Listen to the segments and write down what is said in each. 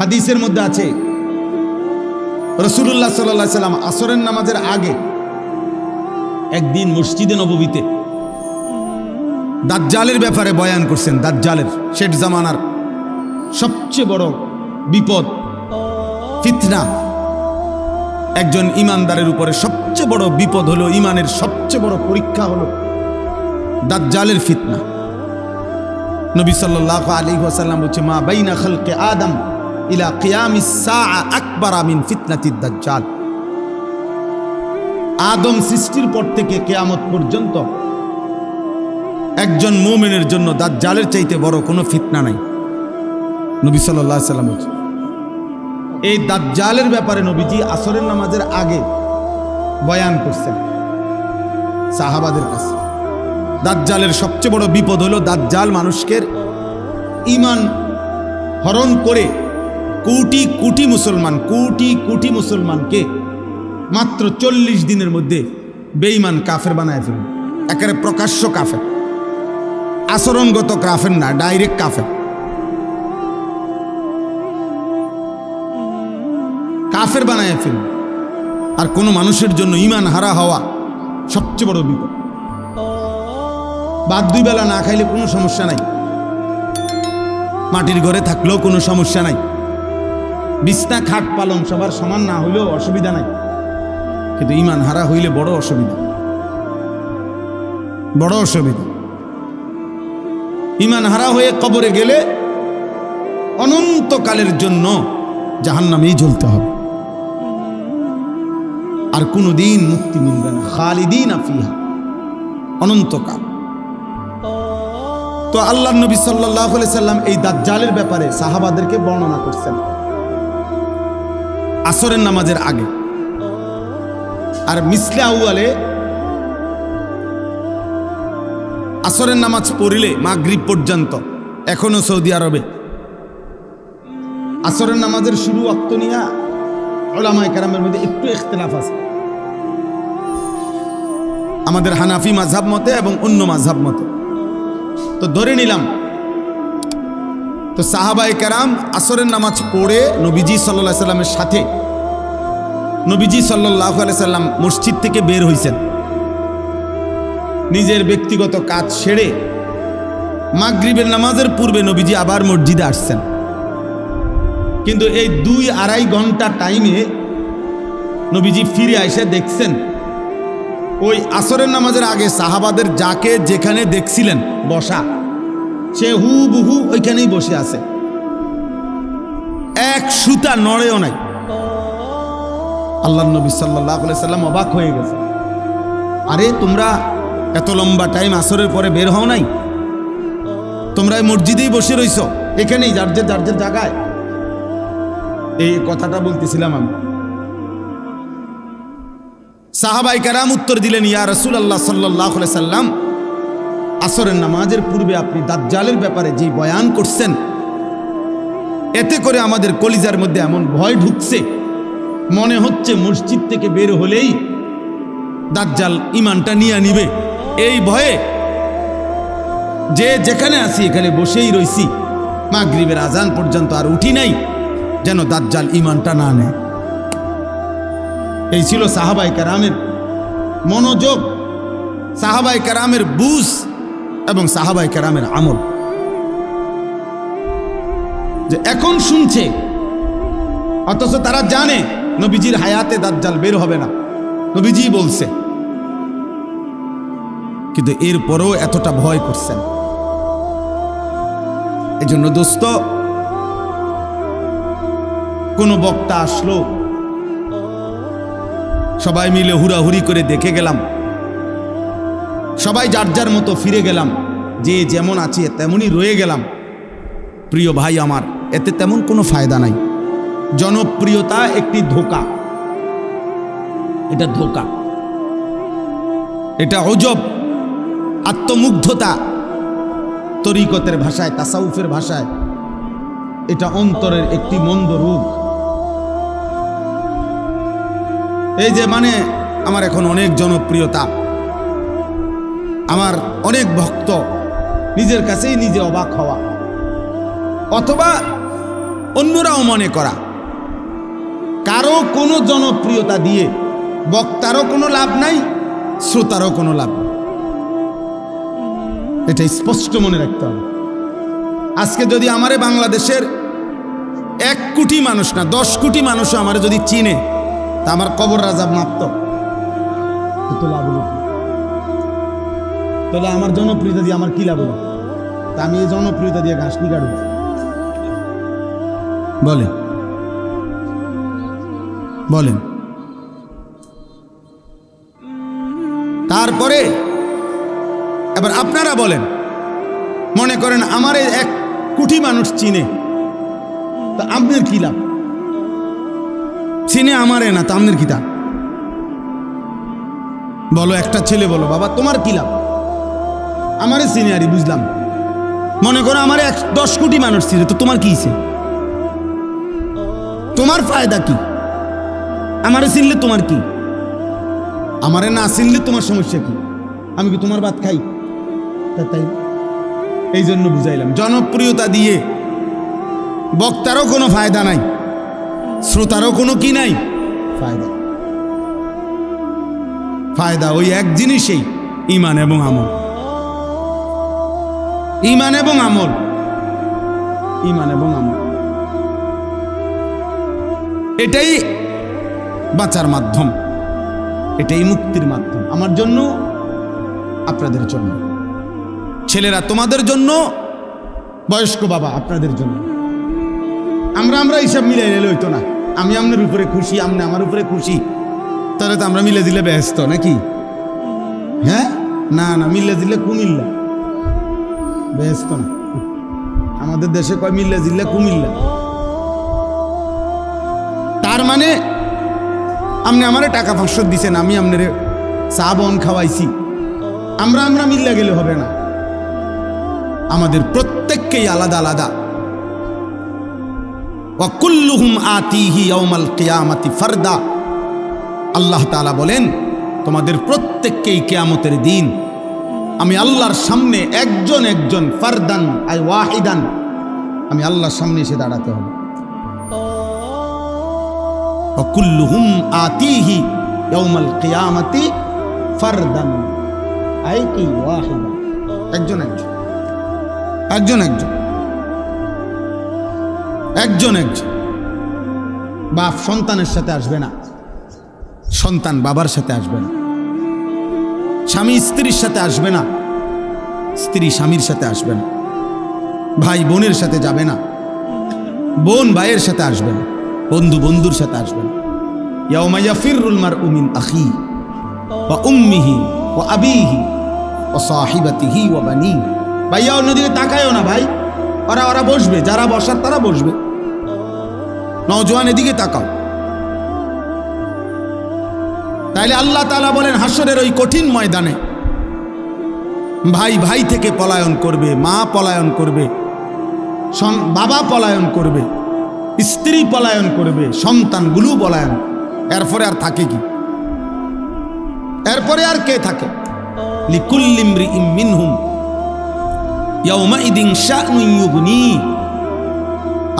হাদিসের মধ্যে আছে রাসূলুল্লাহ সাল্লাল্লাহু আলাইহি সাল্লাম আসরের নামাজের আগে একদিন মসজিদে নববীতে দাজ্জালের ব্যাপারে বয়ান করছেন। দাজ্জালের শেষ জামানার সবচেয়ে বড় বিপদ, ফিতনা। একজন ইমানদারের উপরে সবচেয়ে বড় বিপদ হলো, ইমানের সবচেয়ে বড় পরীক্ষা হলো দাজ্জালের ফিতনা। নবী সাল্লাল্লাহু আলাইহি ওয়াসাল্লাম বলছে, মা বাইনা খালকি আদম ইলা কিয়ামিস সাআ আকবারা মিন ফিতনাতিদ দাজ্জাল। আদম সৃষ্টির পর থেকে কিয়ামত পর্যন্ত একজন মুমিনের জন্য দাজ্জালের চাইতে বড় কোনো ফিতনা নাই। নবী সাল্লাল্লাহু আলাইহি ওয়াসাল্লাম বলছে। এই দাজ্জালের ব্যাপারে নবীজি আসরের নামাজের আগে বয়ান করছেন সাহাবাদের কাছে। দাজ্জালের সবচেয়ে বড় বিপদ হলো দাজ্জাল মানুষকে ঈমান হরণ করে কোটি কোটি মুসলমানকে মাত্র 40 দিনের মধ্যে বেঈমান কাফের বানায় ফেলবে। একেবারে প্রকাশ্য কাফের, আচরণগত কাফের না, ডাইরেক্ট কাফের। কাফের বানায় ফেলবে। আর কোনো মানুষের জন্য ঈমান হারা হওয়া সবচেয়ে বড় বিপদ। বাদ 2 বেলা না খাইলে কোনো সমস্যা নাই, মাটির ঘরে থাকলেও কোনো সমস্যা নাই, বিছনা খাট পালং সবার সমান না হইলেও অসুবিধা নাই, কিন্তু ঈমান হারা হইলে বড় অসুবিধা, বড় অসুবিধা। ঈমান হারা হয়ে কবরে গেলে অনন্তকালের জন্য জাহান্নামেই জ্বলতে হবে, আর কোনোদিন মুক্তি মিলবে না। খালিদিনা ফিহা, অনন্তকাল। তো আল্লাহর নবী সাল্লাল্লাহু আলাইহি সাল্লাম এই দাজ্জালের ব্যাপারে সাহাবাদেরকে বর্ণনা করছেন আসরের নামাজের আগে। আর মিসলে আউয়ালে আসরের নামাজ পড়িলে মাগরিব পর্যন্ত এখনো সৌদি আরবে আসরের নামাজের শুরু ওয়াক্ত নিয়ে উলামায়ে কেরামের মধ্যে একটু ইখতিলাফ আছে। আমাদের হানাফি মাযহাব মতে এবং অন্য মাযহাব মতে। তো ধরে নিলাম তো সাহাবায়ে কেরাম আসরের নামাজ পড়ে নবীজি সাল্লাল্লাহু আলাইহি সাল্লামের সাথে নবীজি সাল্লাল্লাহু আলাইহি সাল্লাম মসজিদ থেকে বের হইছেন, নিজের ব্যক্তিগত কাজ সেরে মাগরিবের নামাজের পূর্বে নবীজি আবার মসজিদে আসছেন। কিন্তু এই 2-2.5 ঘন্টা টাইমে নবীজি ফিরে এসে দেখছেন ওই আসরের নামাজের আগে সাহাবাদের যাকে যেখানে দেখছিলেন বসা, সে হুবহু ওইখানেই বসে আছে, এক সুতা নড়েও নাই। আল্লাহর নবী সাল্লাল্লাহু আলাইহি সাল্লাম অবাক হয়ে গেছে, আরে তোমরা এত লম্বা টাইম আসরের পরে বের হও নাই, তোমরা এই মসজিদেই বসে রইছো, এখানেই যার যে জায়গায়। এই কথাটা বলতেছিলাম আমি। সাহাবায়ে কেরাম উত্তর দিলেন, ইয়া রাসূলুল্লাহ সাল্লাল্লাহু আলাইহি সাল্লাম, আসরের নামাজের পূর্বে আপনি দাজ্জালের ব্যাপারে যে বয়ান করছেন, এতে করে আমাদের কলিজার মধ্যে এমন ভয় ঢুকছে, মনে হচ্ছে মসজিদ থেকে বের হলেই দাজ্জাল ঈমানটা নিয়ে নিবে। এই ভয়ে যে যেখানে আছি এখানে বসেই রইছি, মাগরিবের আজান পর্যন্ত আর উঠি নাই, যেন দাজ্জাল ঈমানটা না নেয়। এই ছিল সাহাবায়ে কেরামের মনোযোগ, সাহাবায়ে কেরামের বুঝ এবং সাহাবায়ে কেরামের আমল। যে এখন শুনছে অথচ তারা জানে নবীজির হায়াতে দাজ্জাল বের হবে না, নবীজি বলছে, কিন্তু এরপরও এতটা ভয় করছেন। এজন্য দোস্ত, কোন বক্তা আসলো, সবাই মিলে হুড়াহুড়ি করে দেখে গেলাম, সবাই যার যার মতো ফিরে গেলাম, যে যেমন আছে তেমনই রয়ে গেলাম। প্রিয় ভাই আমার, এতে তেমন কোনো ফায়দা নাই। জনপ্রিয়তা একটি ধোঁকা, এটা ধোঁকা, এটা অজব, আত্মমুগ্ধতা, তরিকতের ভাষায়, তাসাউফের ভাষায় এটা অন্তরের একটি মন্দ রোগ। এই যে মানে আমার এখন অনেক জনপ্রিয়তা, আমার অনেক ভক্ত, নিজের কাছেই নিজে অবাক হওয়া, অথবা অন্যরাও মনে করা। কারো কোনো জনপ্রিয়তা দিয়ে বক্তারও কোনো লাভ নাই, শ্রোতারও কোনো লাভ নেই। এটা স্পষ্ট মনে রাখতে হবে। আজকে যদি আমারে বাংলাদেশের 1 কোটি মানুষ না 10 কোটি মানুষও আমারে যদি চিনে, তা আমার কবর রাজা মাপত তো লাভ হলো। তাহলে আমার জনপ্রিয়তা দিয়ে আমার কি লাভ হলো? তা আমি এই জনপ্রিয়তা দিয়ে ঘাস নি কাটব? বলেন বলেন। তারপরে এবার আপনারা বলেন, মনে করেন আমার 1 কোটি মানুষ চিনে, তা আপনার কি লাভ? চিনে আমারে না, তা আপনার কি তা? বলো, একটা ছেলে বলো, বাবা তোমার কি লাভ? আমারে চিনে আরি বুঝলাম। মনে করো আমার 10 কোটি মানুষ চিনে, তো তোমার কি হইছে? তোমার ফায়দা কি? আমারে চিনলে তোমার কি? আমারে না চিনলে তোমার সমস্যা কি? আমি কি তোমার ভাত খাই? তাই এই জন্য বুঝাইলাম, জনপ্রিয়তা দিয়ে বক্তারও কোনো ফায়দা নাই, শ্রোতারও কোনো কি নাই ফায়দা। ফায়দা ওই এক জিনিসেই, ঈমান এবং আমল। ঈমান এবং আমল, ঈমান এবং আমল, এটাই বাঁচার মাধ্যম, এটাই মুক্তির মাধ্যম। আমার জন্য, আপনাদের জন্য, ছেলেরা তোমাদের জন্য, বয়স্ক বাবা আপনাদের জন্য। আমরা হিসাব মিলে এলে হইতো না। আমি আপনার উপরে খুশি, আপনি আমার উপরে খুশি, তাহলে তো আমরা মিলে দিলে ব্যস্ত নাকি? হ্যাঁ, না না, মিলে দিলে কুমিল্লা, ব্যস্ত না। আমাদের দেশে কয় মিলে দিলে কুমিল্লা। তার মানে আপনি আমারে টাকা 500 দিছেন, আমি আপনার চা বন খাওয়াইছি, আমরা মিল্লা গেলে হবে না। আমাদের প্রত্যেককেই আলাদা আলাদা। ওয়া কুল্লুহুম আতিহি ইয়াউমাল কিয়ামাতি ফারদা। আল্লাহ তাআলা বলেন, তোমাদের প্রত্যেককেই কিয়ামতের দিন আমি আল্লাহর সামনে একজন একজন, ফারদান আই ওয়াহিদান, আমি আল্লাহর সামনে এসে দাঁড়াতে হবে। ওয়া কুল্লুহুম আতিহি ইয়াউমাল কিয়ামাতি ফারদান আই কি ওয়াহিদান, একজন একজন, একজন একজন, একজন একজন। বাপ সন্তানের সাথে আসবে না, সন্তান বাবার সাথে আসবে না, স্বামী স্ত্রীর সাথে আসবে না, স্ত্রী স্বামীর সাথে আসবে না, ভাই বোনের সাথে যাবে না, বোন ভাইয়ের সাথে আসবে না, বন্ধু বন্ধুর সাথে আসবে না। ইয়াউমা ইয়াফিরুল মারউ মিন আখি ওয়া উম্মিহি ওয়া আবিহি ওয়া সাহিবাতিহি ওয়া বানিহি। ভাইয়া অন্যদিকে তাকায়ও না ভাই, ওরা বসবে, যারা বসার তারা বসবে। নওজোয়ান এদিকে তাকাও। তাইলে আল্লাহ তাআলা বলেন, হাসরের ওই কঠিন ময়দানে ভাই ভাই থেকে পলায়ন করবে, মা পলায়ন করবে, বাবা পলায়ন করবে, স্ত্রী পলায়ন করবে, সন্তানগুলো পলায়ন। এরপরে আর থাকে কি? এরপরে আর কে থাকে? লিকুল্লি ইমরিইম মিনহুম ইয়াউমাইদিন শা'নুন ইউগনি।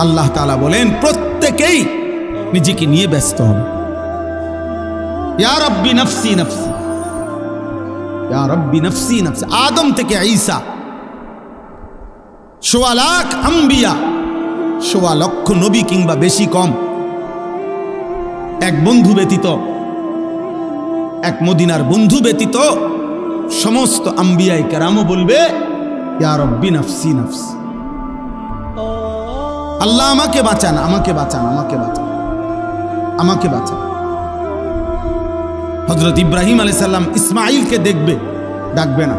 আল্লাহ তাআলা বলেন, প্রত্যেকেই নিজেকে নিয়ে ব্যস্ত হবে। ইয়া রাব্বি নফসি নফসি, ইয়া রাব্বি নফসি নফসি। আদম থেকে ঈসা, ১৬ লাখ আম্বিয়া, ১৬ লক্ষ নবী কিংবা বেশি কম, এক বন্ধু ব্যতীত, এক মদিনার বন্ধু ব্যতীত সমস্ত আম্বিয়ায়ে কেরামও বলবে, ইয়া রাব্বি নফসি নফসি। আল্লাহ আমাকে বাঁচান, আমাকে বাঁচান, আমাকে বাঁচান, আমাকে বাঁচান। হযরত ইব্রাহিম আলাইহিস সালাম ইসমাঈলকে দেখবে, ডাকবে না।